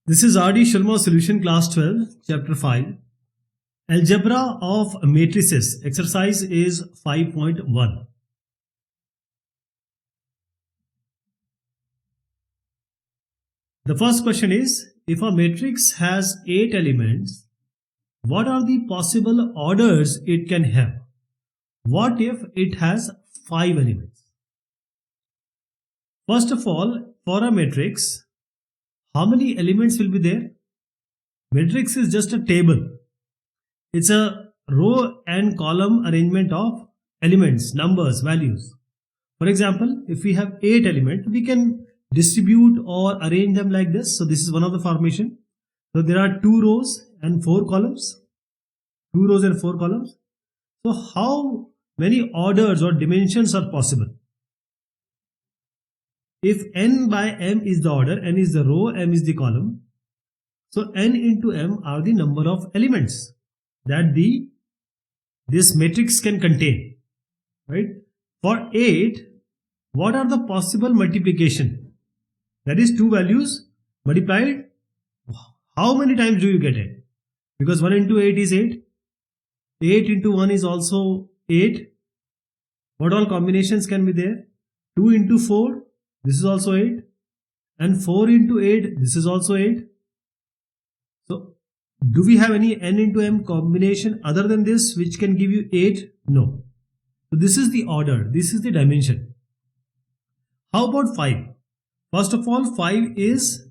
This is RD Sharma Solution Class 12, Chapter 5. Algebra of Matrices. Exercise is 5.1. The first question is, if a matrix has 8 elements, what are the possible orders it can have? What if it has 5 elements? First of all, for a matrix, how many elements will be there? Matrix is just a table. It's a row and column arrangement of elements, numbers, values. For example, if we have 8 elements, we can distribute or arrange them like this. So this is one of the formation. So there are 2 rows and 4 columns. 2 rows and 4 columns. So how many orders or dimensions are possible? If n by m is the order, n is the row, m is the column. So n into m are the number of elements that this matrix can contain, right? For 8, what are the possible multiplication? That is 2 values multiplied. How many times do you get it? Because 1 into 8 is 8. 8 into 1 is also 8. What all combinations can be there? 2 into 4, this is also 8. And 4 into 8, this is also 8. So, do we have any n into m combination other than this which can give you 8? No. So, this is the order. This is the dimension. How about 5? First of all, 5 is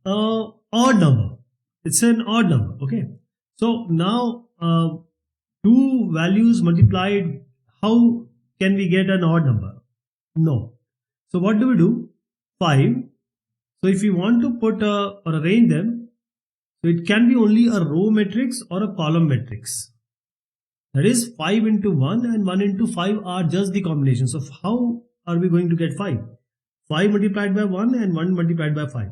an odd number. It's an odd number. Okay. So, now 2 values multiplied, how can we get an odd number? No. So, what do we do? 5. So, if we want to put or arrange them, so it can be only a row matrix or a column matrix. That is 5 into 1 and 1 into 5 are just the combinations. So how are we going to get 5? 5 multiplied by 1 and 1 multiplied by 5.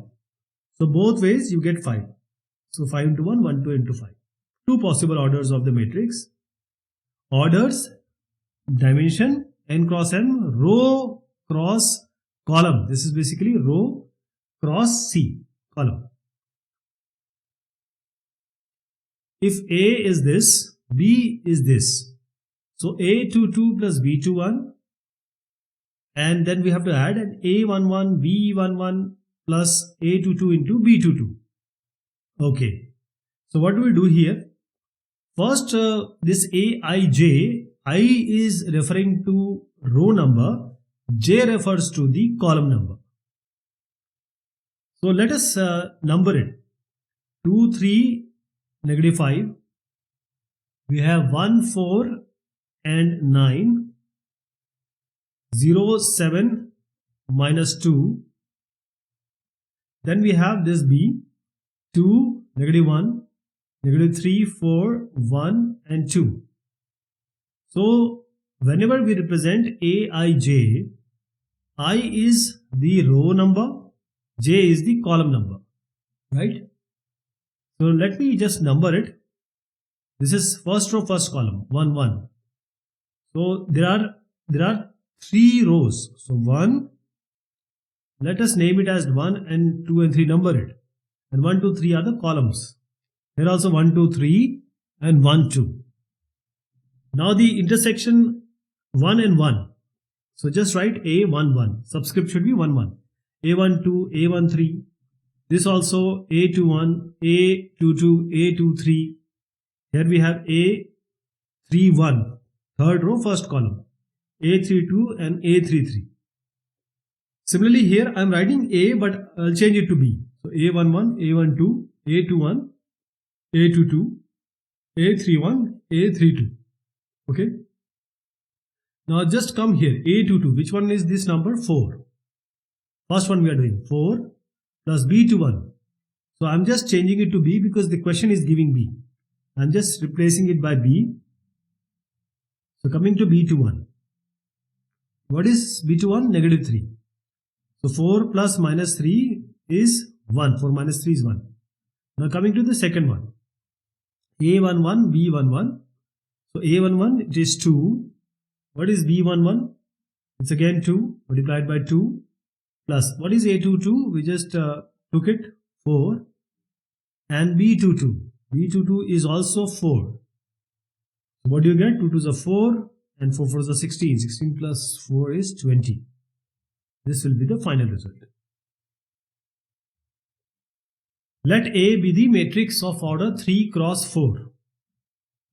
So both ways you get 5. So 5 into 1, 1 2 into 5. 2 possible orders of the matrix. Orders, dimension, n cross m, row cross column. This is basically row cross C, column. If A is this, B is this. So A22 plus B21, and then we have to add an A11, B11 plus A22 into B22. Okay. So what do we do here? First, this Aij, I is referring to row number, J refers to the column number. So let us number it. 2, 3, negative 5, we have 1, 4 and 9, 0, 7, minus 2, then we have this B, 2, negative 1, negative 3, 4, 1 and 2. So whenever we represent Aij, I is the row number, J is the column number, right? So let me just number it. This is first row, first column, 1, 1. So there are 3 rows. So 1, let us name it as 1 and 2 and 3, number it. And 1, 2, 3 are the columns. Here also 1, 2, 3 and 1, 2. Now the intersection 1 and 1. So just write A11, 1. Subscript should be 1, 1. A12, A13. This also A21, A22, A23. Here we have A31, third row, first column. A32 and A33. Similarly here I am writing A, but I'll change it to B. So A11, A12, A21, A22, A31, A32. Okay. Now just come here. A22. Which one is this number? 4. First one we are doing 4 plus B21. So I'm just changing it to B because the question is giving B. I'm just replacing it by B. So coming to B21. What is B21? Negative 3. So 4 plus minus 3 is 1. 4 minus 3 is 1. Now coming to the second one. A11, B11. So A11 it is 2. What is B11? It's again 2 multiplied by 2 plus what is A22? We just took it 4, and B22. B22 is also 4. What do you get? 2 2s are 4 and 4 4s are 16. 16 plus 4 is 20. This will be the final result. Let A be the matrix of order 3 cross 4.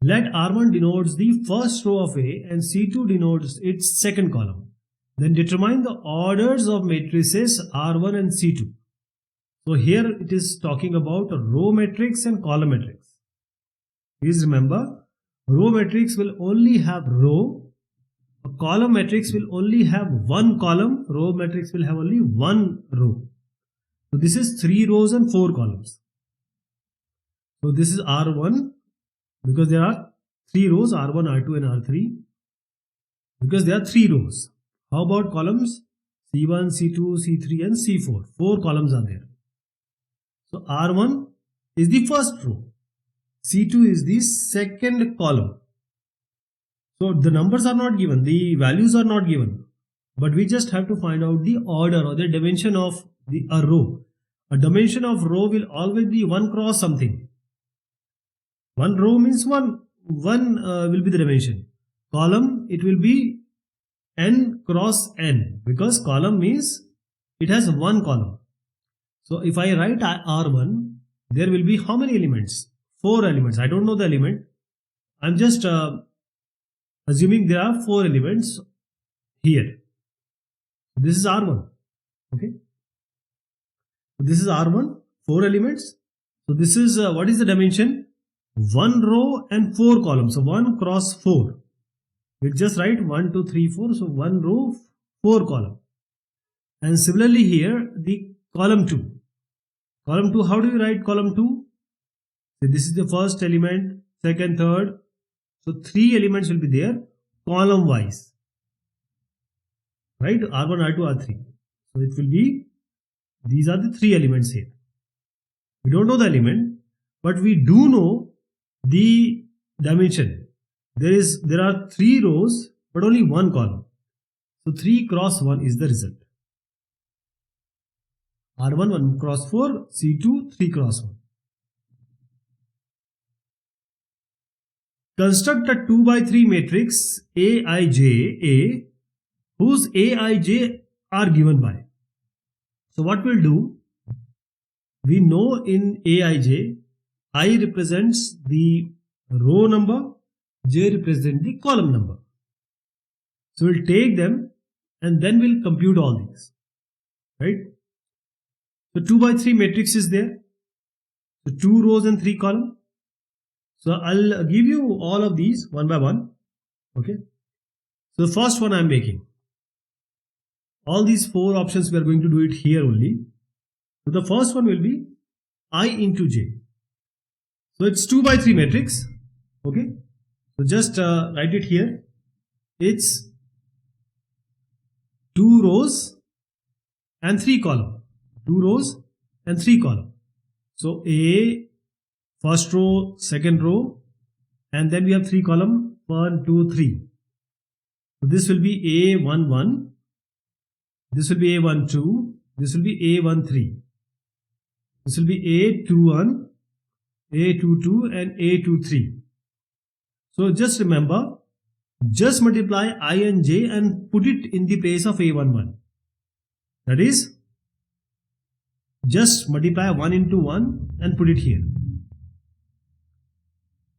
Let R1 denotes the first row of A and C2 denotes its second column. Then determine the orders of matrices R1 and C2. So here it is talking about a row matrix and column matrix. Please remember, row matrix will only have row. A column matrix will only have one column. Row matrix will have only one row. So this is 3 rows and 4 columns. So this is R1 because there are 3 rows, R1, R2 and R3. Because there are 3 rows. How about columns? C1, C2, C3 and C4. 4 columns are there. So R1 is the first row. C2 is the second column. So the numbers are not given, the values are not given, but we just have to find out the order or the dimension of a row. A dimension of row will always be 1 cross something. 1 row means 1 will be the dimension. Column, it will be n cross n, because column means it has 1 column. So if I write R1, there will be how many elements? 4 elements. I don't know the element. I'm just assuming there are 4 elements here. This is R1. Okay. This is R1, 4 elements. So this is what is the dimension? 1 row and 4 columns. So 1 cross 4. We'll just write 1, 2, 3, 4. So 1 row, 4 column. And similarly here, the column 2. Column 2, how do you write column 2? So this is the first element, second, third. So 3 elements will be there, column wise. Right? R1, R2, R3. So it will be, these are the 3 elements here. We don't know the element, but we do know the dimension. There are 3 rows, but only 1 column. So 3 cross 1 is the result. R1, 1 cross 4, C2, 3 cross 1. Construct a 2 by 3 matrix Aij, whose Aij are given by. So what we'll do, we know in Aij, I represents the row number, J represents the column number. So we'll take them and then we'll compute all these. Right? So 2 by 3 matrix is there. So 2 rows and 3 columns. So I'll give you all of these one by one. Okay. So the first one I'm making. All these 4 options we are going to do it here only. So the first one will be I into J. So it's 2 by 3 matrix. Okay. So just write it here. It's 2 rows and 3 columns. 2 rows and 3 columns. So A, first row, second row, and then we have 3 columns, 1, 2, 3. So this will be A11, this will be A12, this will be A13, this will be A21, A22 and A23. So just remember, just multiply I and J and put it in the place of A11. That is, just multiply 1 into 1 and put it here.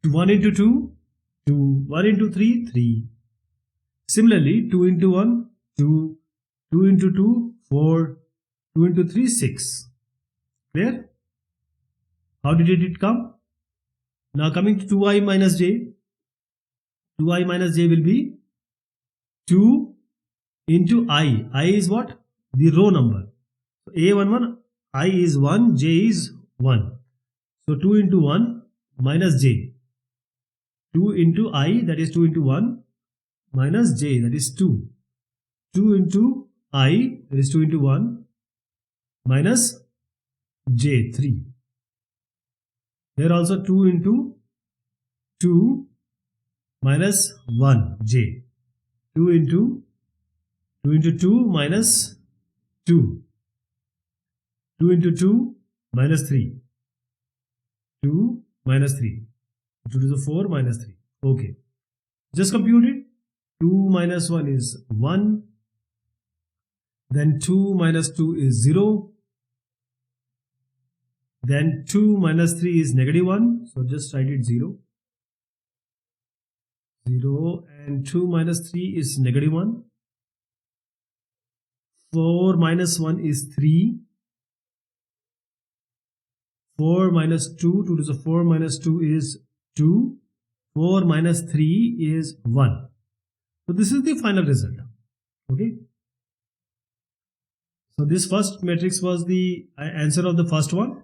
1 into 2, 2, 1 into 3, 3. Similarly, 2 into 1, 2, 2 into 2, 4, 2 into 3, 6. Clear? How did it come? Now coming to 2i minus j. 2i minus j will be 2 into I. I is what? The row number. So A11, I is 1, j is 1. So 2 into 1 minus j. 2 into I, that is 2 into 1, minus j, that is 2. 2 into I, that is 2 into 1, minus j, 3. Here also 2 into 2, minus 1, j. 2 into 2 minus 2. 2 into 2, minus 3. 2 minus 3. 2 to the 4 minus 3. Okay. Just compute it. 2 minus 1 is 1. Then 2 minus 2 is 0. Then 2 minus 3 is negative 1. So just write it 0. 0 and 2 minus 3 is negative 1. 4 minus 1 is 3. 4 minus 2, 2 to the 4 minus 2 is 2. 4 minus 3 is 1. So this is the final result. Okay. So this first matrix was the answer of the first one.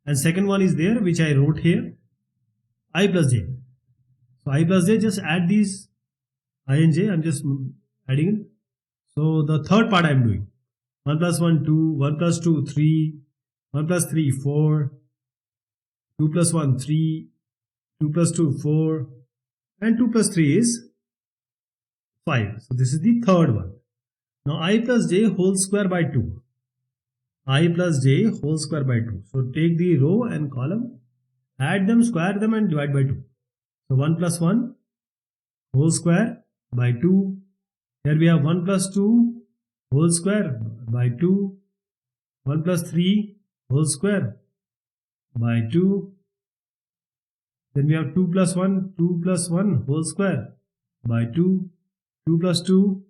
And second one is there, which I wrote here. I plus j. So I plus j, just add these I and j. I'm just adding it. So the third part I'm doing. 1 plus 1, 2. 1 plus 2, 3. 1 plus 3, 4. 2 plus 1, 3. 2 plus 2, 4. And 2 plus 3 is 5. So this is the third one. Now I plus j whole square by 2. I plus j whole square by 2. So take the row and column, add them, square them and divide by 2. So 1 plus 1 whole square by 2. Here we have 1 plus 2 whole square by 2. 1 plus 3 whole square by 2. Then we have 2 plus 1 whole square by 2. 2 plus 2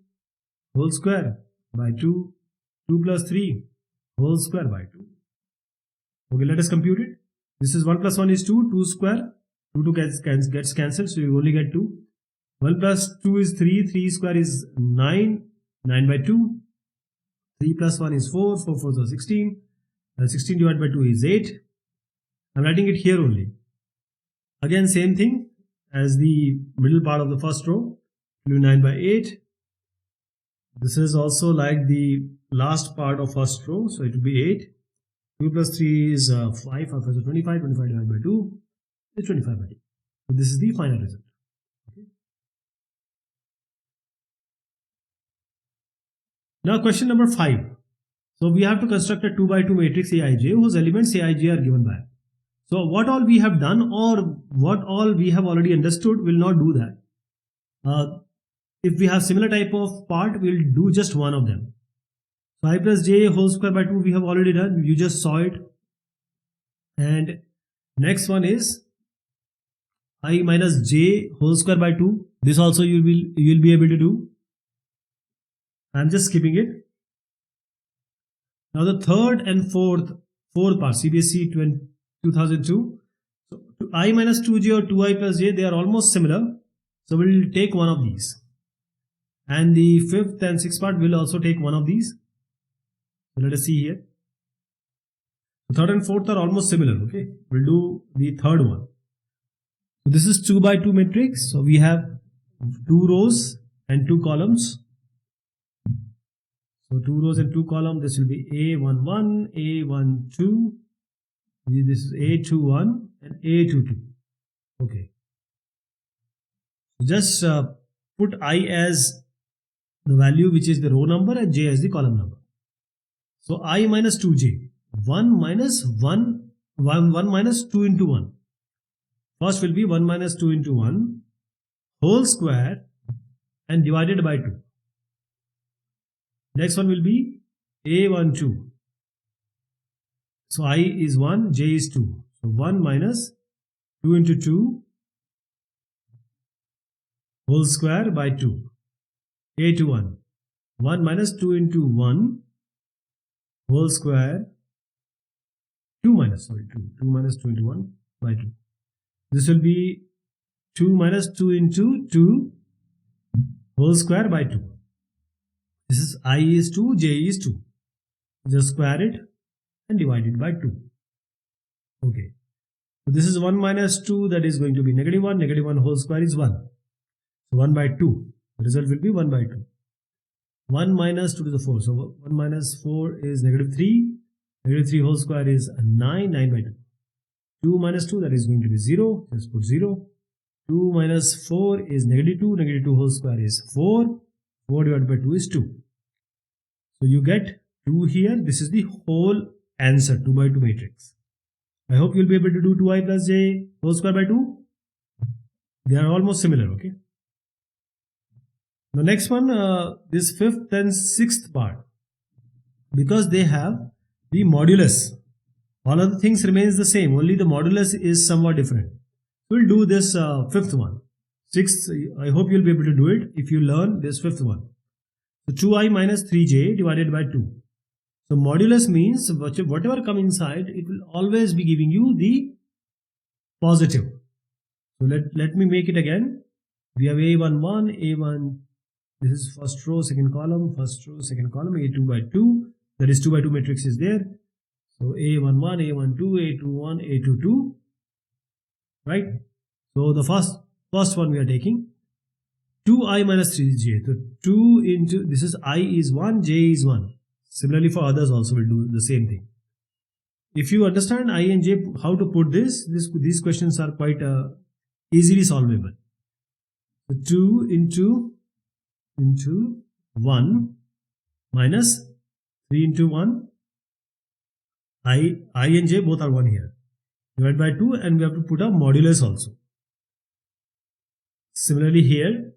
whole square by 2. 2 plus 3 whole square by 2. Okay, let us compute it. This is 1 plus 1 is 2. 2 square. 2 gets cancelled. So you only get 2. 1 plus 2 is 3. 3 square is 9. 9 by 2. 3 plus 1 is 4. 4 4 is 16. And 16 divided by 2 is 8. I'm writing it here only. Again, same thing as the middle part of the first row. 9 by 8. This is also like the last part of first row. So it will be 8. 2 plus 3 is 5. 5 is 25. 25 divided by 2 is 25 by 2. So this is the final result. Okay. Now question number 5. So we have to construct a 2 by 2 matrix Aij whose elements Aij are given by. So what all we have done or what all we have already understood will not do that. If we have similar type of part, we'll do just one of them. So I plus j whole square by 2 we have already done. You just saw it. And next one is I minus j whole square by 2. This also you will be able to do. I'm just skipping it. Now the third and fourth part, CBSE 2002. So I minus 2j or 2i plus j, they are almost similar. So we'll take one of these. And the fifth and sixth part will also take one of these. So let us see here. The third and fourth are almost similar. Okay, we'll do the third one. So this is 2 by 2 matrix. So we have 2 rows and 2 columns. So 2 rows and 2 columns. This will be A11, A12. This is A21 and A22. Okay. Just put I as the value which is the row number and j as the column number. So I minus 2j. 1 minus 1 minus 2 into 1. First will be 1 minus 2 into 1 whole square and divided by 2. Next one will be A12. So I is 1, j is 2. So 1 minus 2 into 2 whole square by 2. A21. 1 minus 2 into 1 whole square. 2 minus 2 into 1 by 2. This will be 2 minus 2 into 2 whole square by 2. This is I is 2, j is 2. Just square it and divide it by 2. Okay. So this is 1 minus 2, that is going to be negative 1. Negative 1 whole square is 1. So 1 by 2. The result will be 1 by 2. 1 minus 2 to the 4. So 1 minus 4 is negative 3. Negative 3 whole square is 9. 9 by 2. 2 minus 2, that is going to be 0. Just put 0. 2 minus 4 is negative 2. Negative 2 whole square is 4. 4 divided by 2 is 2. So you get 2 here. This is the whole answer, 2 by 2 matrix. I hope you'll be able to do 2i plus j whole square by 2. They are almost similar, okay? The next one, this fifth and sixth part, because they have the modulus, all other things remains the same, only the modulus is somewhat different. We'll do this fifth one. Sixth, I hope you'll be able to do it if you learn this fifth one. So 2i minus 3j divided by 2. So modulus means whatever come inside, it will always be giving you the positive. So let me make it again. We have a11, a1, this is first row, second column, first row, second column, a2 by 2, that is 2 by 2 matrix is there. So a11, a12, a21, a22, right? So the first one we are taking 2i minus 3j. So 2 into, this is I is 1, j is 1. Similarly for others also will do the same thing. If you understand I and j, how to put these questions are quite easily solvable. So 2 into 1 minus 3 into 1, I and j both are 1 here, divided by 2, and we have to put a modulus also. Similarly here,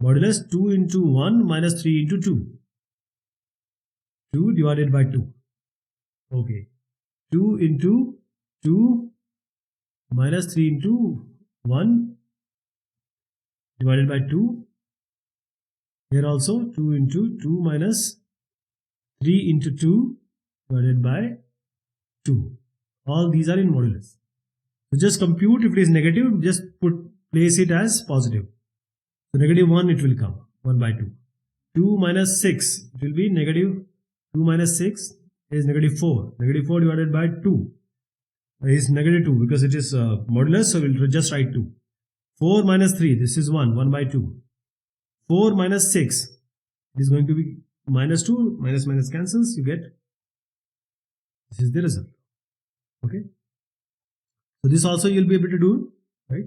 modulus 2 into 1 minus 3 into 2, 2 divided by 2, okay, 2 into 2 minus 3 into 1 divided by 2, here also 2 into 2 minus 3 into 2 divided by 2. All these are in modulus. So just compute. If it is negative, just place it as positive. So negative 1 it will come, 1 by 2. 2 minus 6, it will be negative 2 minus 6 is negative 4. Negative 4 divided by 2 is negative 2 because it is modulus, so we'll just write 2. 4 minus 3, this is 1, 1 by 2. 4 minus 6, it is going to be minus 2, minus minus cancels, you get, this is the result. Okay. So this also you'll be able to do, right?